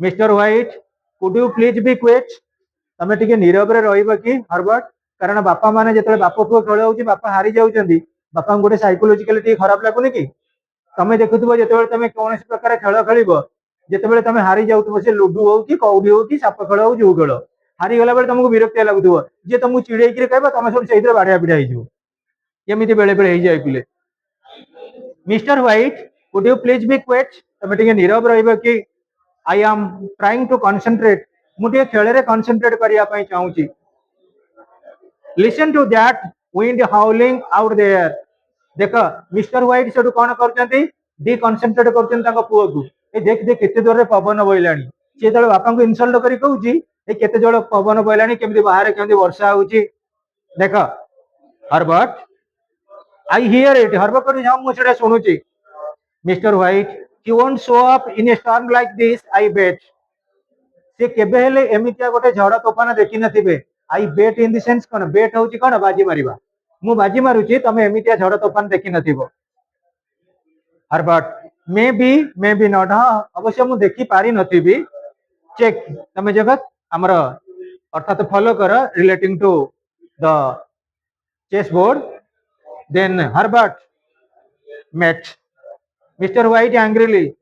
mister White could you please be quiet तमे टिके नीरव रे रहिबो कि हर्बर्ट कारण बापा माने जेतले बाप पुओ खेल होची बापा हारि जाउचंदी बापा गोटे साइकोलॉजिकली टी खराब लागुनी कि तमे देखुथबो जेतेबेले तमे कोनोसी प्रकार खेल खेलिबो जेतेबेले तमे हारि जाउथबो से लुडू हो कि कौडी हो कि साप खेल हो जो खेल हारि गला बेले तुमको विरक्ति लागुथबो जे तुमको चिड़ेई कि कहबो तमे सब सेइदरे बाड़िया पिड़ा हिजो एमिति बेले बेले हे जाय पिले Mr White could you please be quiet तमे टिके नीरव रहिबो कि I am trying to concentrate मुझे खेल रे कंसंट्रेट करिया पई चाहूची listen to that wind howling out there देखो मिस्टर व्हाइट सेटू कोन करचंती डी कंसंट्रेट करचन ताको पुओ को ए देख देख केते जोर रे पवन बइलानी से जळे बापा को इंसल्ट करी कहूची ए केते जोर पवन बइलानी केमति बाहर केमति वर्षा होची देखो Herbert I hear it Herbert को हम मुछडे सुनुची Mr White you won't show up in a storm like this I bet से केबे हेले एमितिया गोटे झड़ तोफान देखि नथिबे आई बेट इन द सेंस कोन बेट होची कोन बाजी मारिबा मु बाजी मारुची तमे एमितिया झड़ तोफान देखि नथिबो हर्बर्ट मे बी नॉट अवश्य मु देखि पारी नथिबी चेक तमे जगत हमर अर्थात फॉलो कर relating to the chess board then Herbert met Mr. White angrily.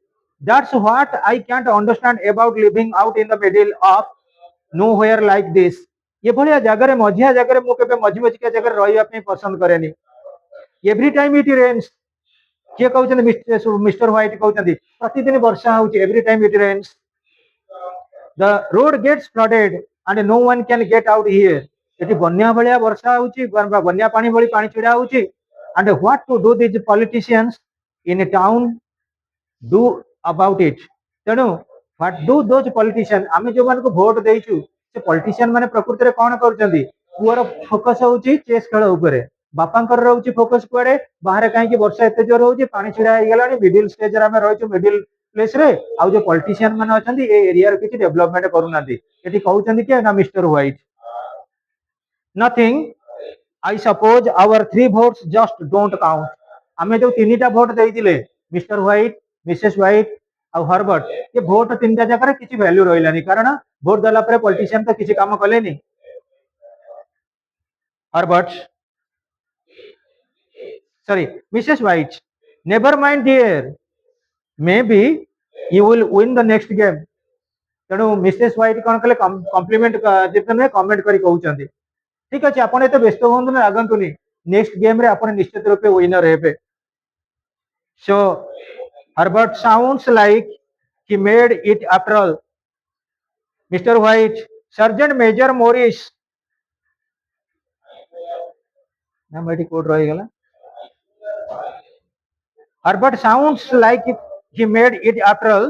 That's what I can't understand about living out in the middle of nowhere like this. ये भलिया जगह रे मझिया जगह रे मु केबे मझी मझी के जगह रहिया पे पसंद करेनी एवरी टाइम इट रेन्स के कहउछन मिस्टर व्हाइट कहउछन प्रतिदिन वर्षा होउची every time it rains the road gets flooded and no one can get out here एटी बन्या भलिया वर्षा होउची बन्या पानी भली पानी छिड़ा होउची and what to do these politicians in a town do about it तेणु what do those politicians आमे जो मान को वोट देइछु से पॉलिटिशियन माने प्रकृति रे कोन करचंदी पुअर फोकस होउची चेस खेल ऊपर बापांकर रहउची फोकस कुआडे बाहर काहे कि वर्षा एते जोर होउची पानी छिड़ा हे गेलानी मिडिल स्टेज रे आमे रहउछु मिडिल प्लेस रे आ जो पॉलिटिशियन माने अछंदी ए एरिया रे किछि डेवलपमेंट करू नांदी एठी कहउचंदी के ना mister white nothing I suppose our 3 votes just don't count. आमे जो 3टा वोट देइतिले मिस्टर व्हाइट मिसेस व्हाइट और हर्बर्ट ये वोट 3टा जगह रे किछि वैल्यू रहिलानी कारण वोट दला परे पॉलिटिशियन तो किछि काम कलेनी Herbert sorry Mrs White never mind dear, maybe you will win the next game. ତେଣୁ ମିସେସ୍ ହ୍ୱାଇଟ୍ କଣ କଲେ କମ୍ପ୍ଲିମେଣ୍ଟ ଯେତେ ନୁହେଁ କମେଣ୍ଟ କରି କହୁଛନ୍ତି ଠିକ ଅଛି ଆପଣ ଏତେ ବ୍ୟସ୍ତ ହୁଅନ୍ତୁନି ରାଗନ୍ତୁନି ନେକ୍ସଟ ଗେମରେ ଆପଣ ନିଶ୍ଚିତ ରୂପେ ୱିନର ହେବେ so Herbert sounds like he made it after all. Mr. White, Sergeant Major Morris ନା ଏଠି କୋଉଠି ରହିଗଲା Herbert sounds like he made it after all.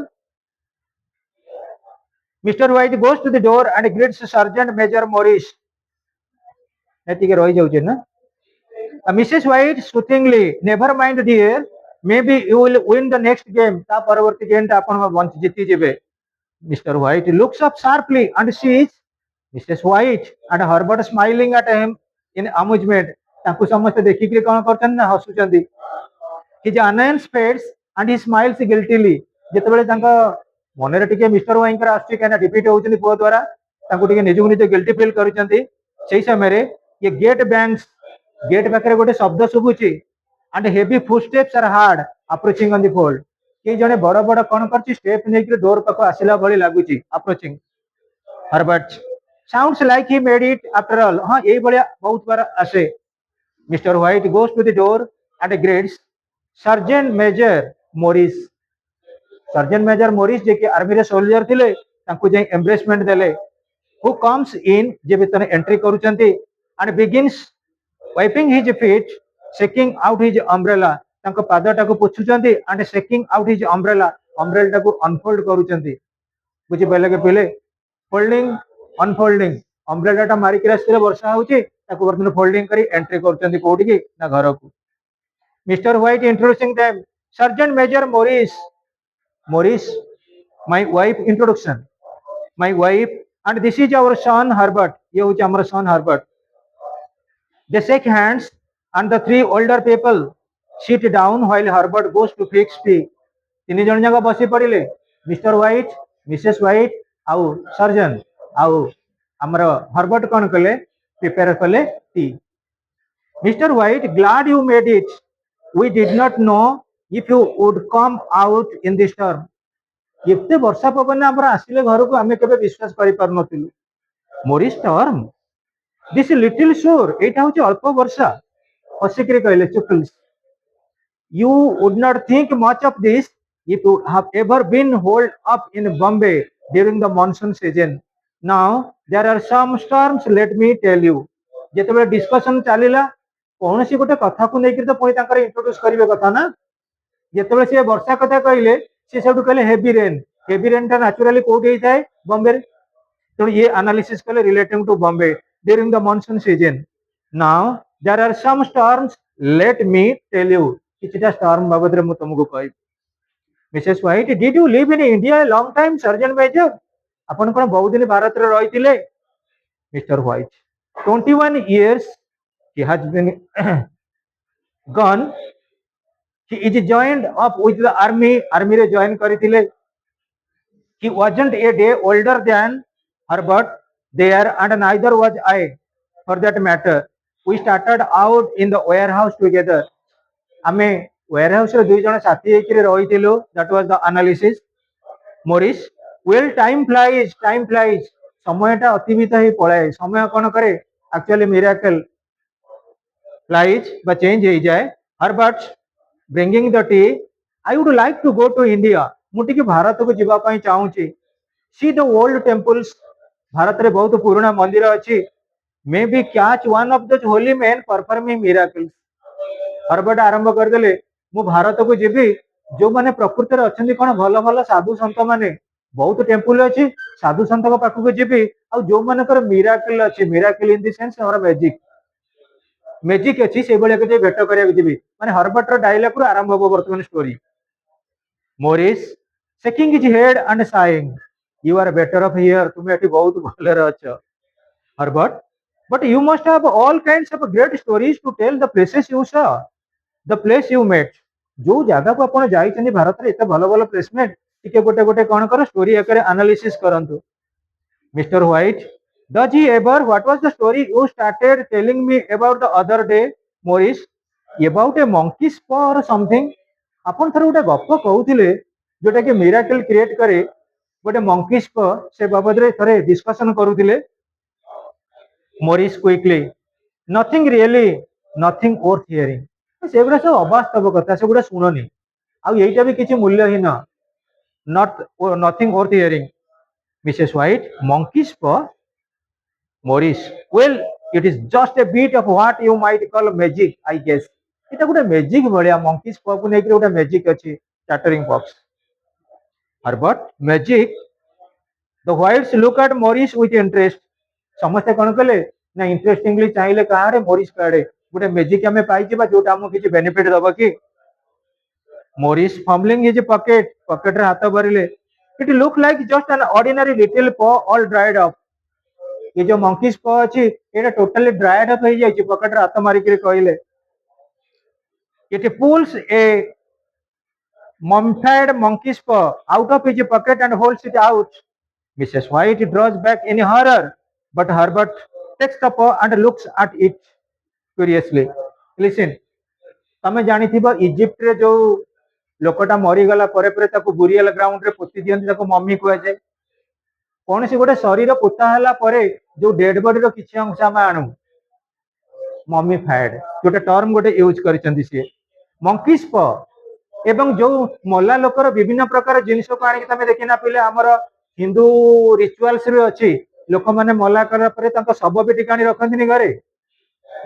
Mr. White goes to the door and greets Sergeant Major Morris. ଏତିକି ରହିଯାଉଛି ନା Mrs. White soothingly, never mind dear, maybe you will win the next game. ତା ପରବର୍ତ୍ତୀ game ଟା ଆପଣ ଜିତି ଯିବେ. Mr. White looks up sharply and sees Mrs. White and Herbert smiling at him in amusement. ତାଙ୍କୁ ସମସ୍ତେ ଦେଖିକି କଣ କରୁଛନ୍ତି ନା ହସୁଛନ୍ତି. His annoyance fades and he smiles guiltily. ଯେତେବେଳେ ତାଙ୍କ ମନରେ ଟିକେ ମିଷ୍ଟର ୱାଇଙ୍କର ଆସୁଛି କାହିଁକିନା ଡିଫିଟ୍ ହଉଛନ୍ତି ପୁଅ ଦ୍ୱାରା ତାଙ୍କୁ ଟିକେ ନିଜକୁ ନିଜ ଗିଲ୍ଟି ଫିଲ୍ କରୁଛନ୍ତି ସେଇ ସମୟରେ ये गेट बैंग्स गेट पाखे गोटे शब्द शुभुची and heavy footsteps are heard approaching on the fold कि जने बड़ बड़ कौन कर स्टेप नहीं डोर पाख आसला भली लगुच approaching Herbert sounds like he made it after all हाँ ये भाया बहुत बार आसे Mr White goes to the door and greets Sergeant major Morris Sergeant major Morris जे कि आर्मी रे सोल्जर थिले तांको जे एम्ब्रेसमेंट देले हु कम्स इन जे भितर entry करूचंती and begins wiping his feet, shaking out his umbrella. तांको पादटाको पोछुचंती and shaking out his umbrella. umbrella टाको unfold करूचंती बुझी पहले के पहले folding unfolding umbrella टा मारी के रास्ते वर्षा होची ताको वर्तन फोल्डिंग करी एंट्री करूचंती कोठी की ना घर को mister White introducing them sergeant major Morris Morris my wife introduction my wife and this is our son Herbert ये होची हमर son Herbert. They shake hands and the three older people sit down while Herbert goes to fix tea. तीन जन जाक बसी पड़े mister White Mrs White आउ surgeon आउ आमर हर्बर्ट कौन कले प्रिपेयर कले tea mister White glad you made it we did not know if you would come out in this term एते वर्षा पवन आमर आसिले घर को आमे केबे विश्वास करि पार नथिलु Morris term this little shower एटा होची अल्प वर्षा हसिकरी कहले chuckles you would not think much of this if you have ever been held up in Bombay during the monsoon season now there are some storms let me tell you जेतेबे discussion चलिला कोनसी गोटे कथा को नेकी तो पई तांकर इंट्रोड्यूस करिवे कथा ना जेतेबे से वर्षा कथा कहले से सेठु कहले हेवी रेन ता नेचुरली कोठी हेताय बॉम्बे तो ये एनालिसिस कले relating to Bombay during the monsoon season. Now there are some storms. Let me tell you. किछटा storm बाबत रे मु तुमको कहि. Mrs. White, did you live in India a long time, Sergeant Major? अपन कोन बहुत दिन भारत रे रहिथिले? Mr. White, 21 years he has been gone. He is joined up with the army. Army रे join करिथिले. He wasn't a day older than Herbert there and neither was I for that matter. We started out in the warehouse together. आमे warehouse रे दुई जण साथी Hekare रहिथिलु. That was the analysis. Morris, well time flies समयटा अतिबित हे पळाय समय कोन करे actually miracle flies but change हे जाय. Herbert bringing the tea. I would like to go to India. मुटिके Bharat को जिबा पई चाहूची. See the old temples. Bharat रे बहुत पुराना मंदिर अच्छी may be catch one of those Holi man performing miracles Herbert आरंभ करदेले मु भारत को जीवी जो माने प्रकृति रे अछंती कोन भलो भलो साधु संत माने बहुत टेम्पल अच्छी साधु संत को पाखु को जीवी आ जो माने कर मिराकल अच्छी मिराकल इन द सेंस और मैजिक अच्छी से बळे के भेट करिया जीवी माने हर्बर्ट रो डायलॉग रो आरंभ हो वर्तमान story Morris shaking his head and saying You are better off here. तुम एठी बहुत भले रहछ. Herbert, but you must have all kinds of great stories to tell the places you saw, the place you met. जो जगह को आपण जाई छनी भारत रे एते भलो भलो प्लेसमेंट टिके गोटे गोटे कोन करो स्टोरी एकरे एनालिसिस करंतु. Mr. White, does he ever? What was the story you started telling me about the other day, Morris? About a monkey's paw or something? आपण थोड़ा गोटे गप कहूले जोटा कि मिराकल क्रिएट करे गोटे मंकीज को से बाबद रे थरे डिस्कशन करूले Morris quickly nothing really nothing worth hearing सेगुड़ा सब अवास्तव कथा सेगुड़ा शुणनी आईटा भी किसी मूल्यहीन not nothing worth hearing Mrs White monkeys for Morris well it is just a bit of what you might call magic I guess এটা গোटे magic भलिया monkeys for को नेकरे गोटे magic अछि chattering box Herbert magic the whites look at Morris with interest समस्ते कौन कले ना interestingly चाहिए कहाड़े Morris काड़े गोटे मैजिक आम पाई जोटा आमको किसी बेनिफिट दब कि Morris fumbling his pocket pocket रे हाथ भरिले it look like just an ordinary little paw all dried up ये जो मंकीज पॉ अछि एटा टोटली ड्राइड अप हो जाई पॉकेट रे हाथ मारी के कहले it pools A mummified monkey's paw out of his pocket and holds it out Mrs. White draws back in horror but Herbert takes the paw and looks at it curiously listen तमे जानी थिबो Egypt रे जो लोकटा मरी गला परे परे ताको बुरियल ग्राउंड रे पोती दियंती ताको मम्मी कुआ जाय कोन से गोटे शरीर पोता हला परे जो डेड बॉडी रो किछि अंश हम आनु मम्मीफाइड गोटे टर्म गोटे यूज करिसंती से मंकीज पॉ एवं जो मल्ला लोकर विभिन्न प्रकार जिनिस को आनी तमे देखिना पिले हमर हिंदू रिचुअल्स रे अछि लोक माने मल्ला करा परे तांको शव भी टिकाणी रखंतिनी घरे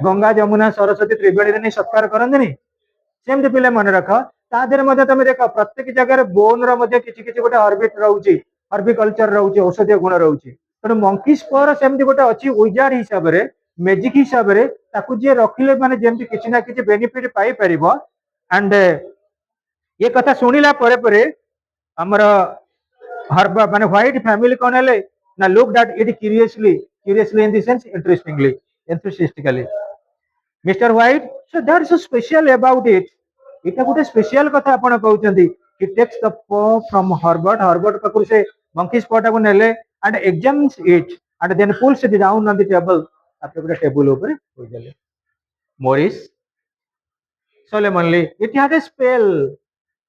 गंगा जमुना सरस्वती त्रिवेणी रे नै सत्कार करंतिनी सेमते पिले मन रख ता देर मध्ये तमे देखो प्रत्येक जगह बोन रो मध्ये किछि किछि गोटे हर्बिट रहउची हर्बिकल्चर रहउची औषधीय गुण रहउची तने मंकीज पर सेमते गोटे अछि विजार्ड हिसाब रे मैजिक हिसाब रे ताकू जे रखिले माने जेमति किछि ना किछि बेनिफिट पाई परिबो एंड ये कथा सुनिला परे परे हमर हर्ब माने व्हाइट फैमिली कोन हेले ना look that it curiously in the sense interestingly enthusiastically Mr. White so that's so special about it इटा गोटे स्पेशल कथा आपण कहउचंदी he takes the paw from Herbert Pakur से मंकीज पॉटा को नेले and examines it and then pulls it down on the table आपके गोटे table ऊपर होई देले Morris solemnly it had a spell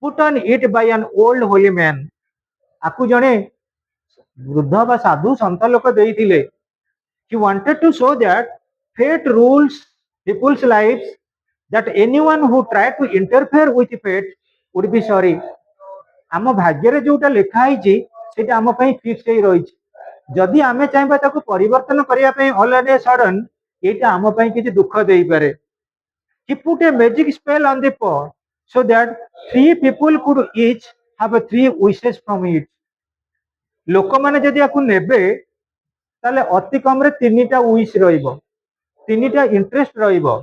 put on it by an old holy man आकु जणे वृद्ध बा साधु संत लोक देइथिले he wanted to show that fate rules people's lives that anyone who tried to interfere with fate would be sorry आम भाग्य रे जोटा लिखा हिची सेटा आम पई फिक्स हे रहिछि जदि आमे चाहबा ताको परिवर्तन करिया पई ऑल एंड सडन एटा आम पई किछि दुख देई पारे he put a magic spell on the paw so that three people could each have three wishes from it लोक माने जदि आकु नेबे ताले अति कम रे तीनटा विश रहिबो तीनटा इंटरेस्ट रहिबो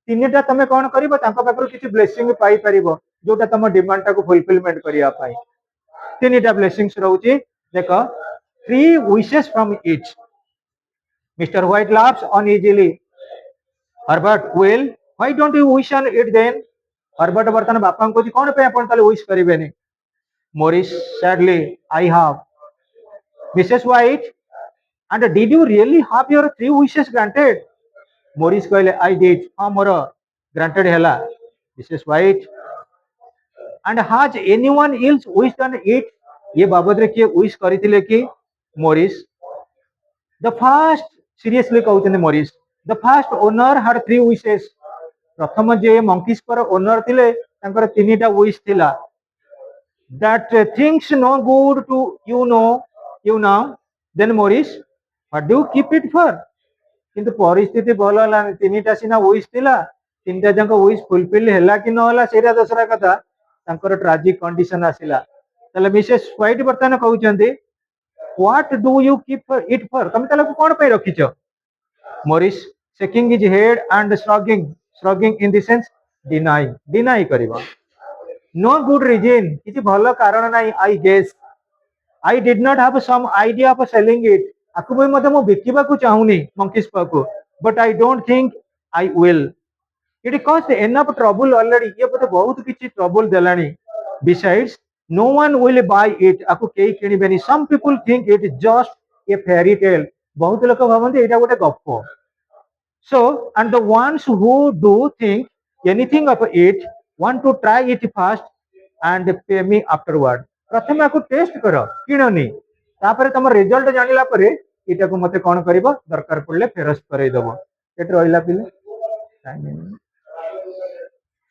तीनटा तमे कोन करिवो तांका पाखरु किछि ब्लेसिंग पाई परिबो जोटा तम डिमांड टाको फुलफिलमेंट करिया पाई तीनटा ब्लेसिंग्स रहउची देखो three wishes from each mister white laughs uneasily Herbert well why don't you wish on it then Herbert बर्तन बापा को कोन पे अपन ताले wish करिवेनी Morris sadly I have Mrs. White and did you really have your three wishes granted Morris कहले I did हां मोर granted हैला Mrs. White and has anyone else wished on it ये बाबद रे के विश करिथिले कि Morris the first seriously कहउछन Morris the first owner had three wishes प्रथम जे monkeys पर owner थिले तांकर तीनटा विश थिला that things no good to you now then Morris what do you keep it for किंतु परिस्थिति भल होला तीनटा सिना विश थिला तीनटा जंक विश फुलफिल हैला कि न होला सेरा दसरा कथा तांकर ट्रेजिक कंडीशन आसिला तले मिसेस व्हाइट बर्तन कहउचंदी what do you keep it for तमे तले कोन पे रखिछो Morris shaking his head and shrugging in the sense deny करिबा no good reason किछि भलो कारण नाही I guess I did not have some idea of selling it आकु भी मते मो बिकिबा को चाहुनी मंकीज पाको but I don't think I will it caused enough trouble already ये पते बहुत किछि ट्रबल देलानी besides no one will buy it आकु केई किनिबेनी some people think it is just a fairy tale बहुत लोक भाबंती एटा गोटे गप्प so and the ones who do think anything of it want to try it first and pay me afterward. प्रथमे आपको test करो किणनी तापर तुम रिजल्ट जानिला परे इटा को मते कोन करिवो दरकार पड़ले फेरस्त करै दबो एट रहिला पिले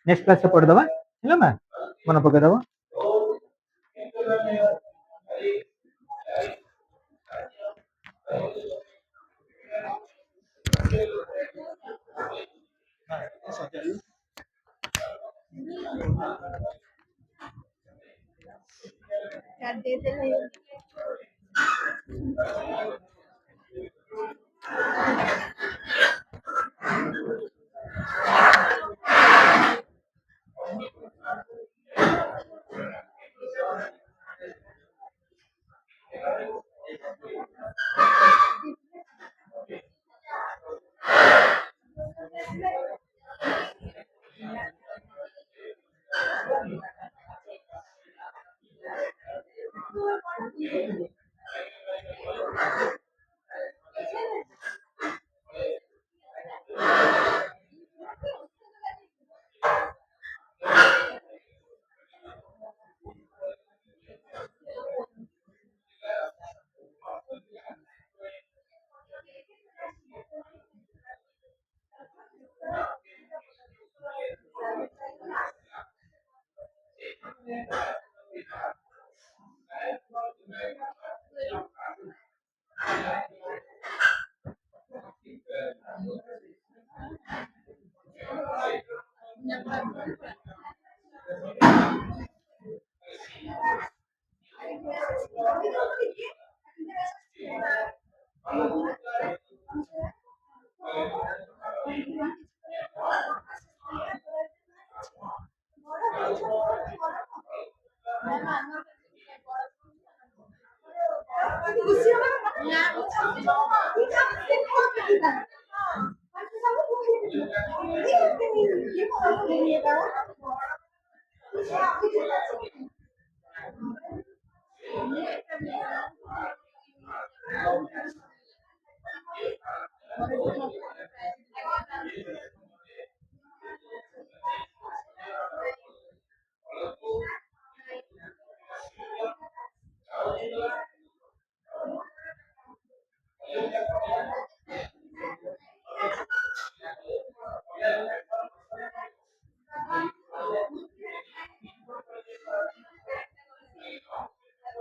नेक्स्ट क्लास से पढ़ दबा हैला मा मन पके दबो